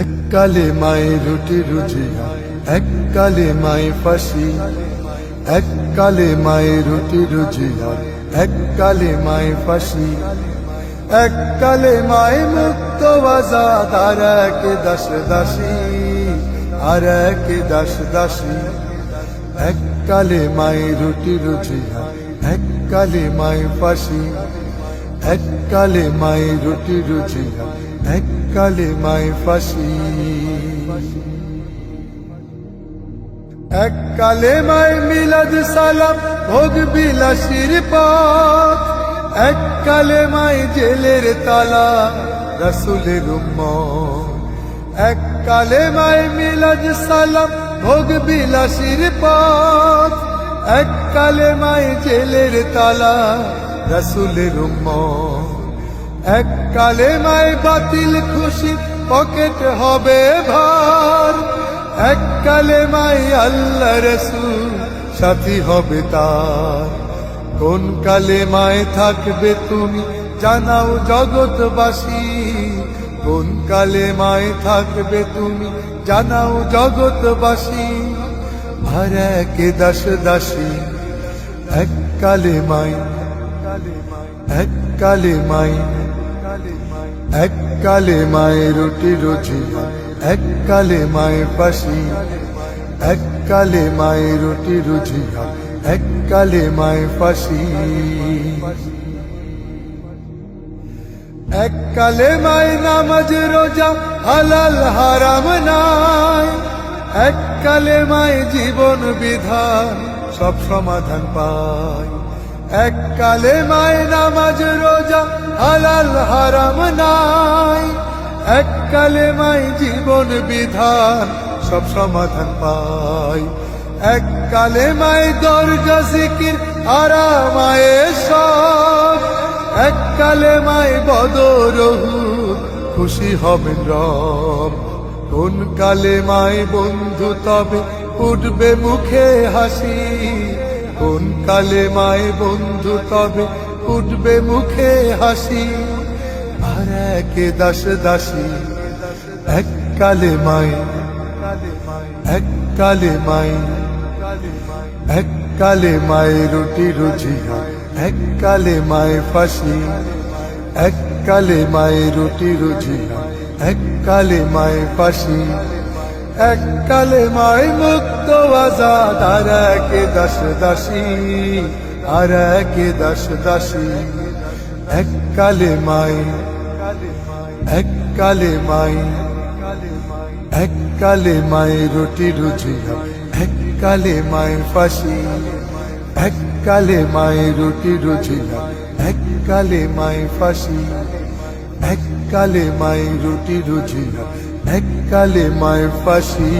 এককালে মায়ের রুটি রুজিয়া, এককালে মায়ের ফাঁসি। এককালে মায়ের রুটি রুজিয়া, এককালে মায়ের ফাঁসি। এককালে মায়ের মুক্ত আজাদ, আর এক দাস দাসী, আর এক দাস দাসী। এককালে মায়ের রুটি রুজিয়া, এককালে মায়ের ফাঁসি। এককালে মায়ের রুটি রুজিয়া, এককালে মায়ের ফাঁসি। এককালে মায়ের মিলাদ সালাম, ভোগ বিলাসীর পথ। এককালে মায়ের জেলের তালা, রাসূলের উম্মত। এককালে মায়ের মিলাদ সালাম, ভোগ বিলাসীর পথ। এককালে মায়ের জেলের তালা, রাসূলের উম্মত। এককালে মায়ের বাতিল খুশি, পকেট হবে ভার। এককালে মাই আল্লাহ রাসূল, সাথী হবে তার। কোন কালে মায়ে থাকবে তুমি, জানাও জগৎবাসী। কোন কালে মায়ে থাকবে তুমি, জানাও জগৎবাসী। আর এক দাস দাসী। এককালে মাই, এককালে মাই, এককালে মায়ের রুটি রুজিয়া, এককালে মায়ের ফাঁসি। এককালে মায়ের রুটি রুজিয়া, এককালে মায়ের ফাঁসি। এককালে মায়ের নামাজ রোজা, হালাল হারাম নাই। এককালে মায়ের জীবন বিধান, সব সমাধান পায়। এককালে মায়ের নামাজ রোজা, হালাল হারাম নাই। এককালে মায়ের জীবন বিধান, সব সমাধান পায়। এককালে মায়ের দরগা জিকির, আরাম আয়ের সব। এককালে মায়ের বদর উহুদ, খুশি হবেন রব। কোন কালে মায়ের বন্ধু তবে, উঠবে মুখে হাসি। কোন কালে মায়ের বন্ধু তবে, উঠবে মুখে হাসি। আর এক দাস দাসী। এককালে মায়ে, এককালে মায়ে, এককালে মায়ের রুটি রুজিয়া, এককালে মায়ের ফাঁসি। এককালে মায়ের রুটি রুজিয়া, এককালে মায়ের ফাঁসি। এককালে মায়ের মুক্ত আজাদ, আর এক দাস দাসী, আর এক দাস দাসী। এককালে মায়ে, এককালে মায়ে, এককালে মায়ের রুটি রুজিয়া, এককালে মায়ের ফাঁসি। এককালে মায়ের রুটি রুজিয়া, এককালে মায়ের ফাঁসি। এককালে মায়ের রুটি রুজিয়া, এককালে মায়ের ফাঁসি।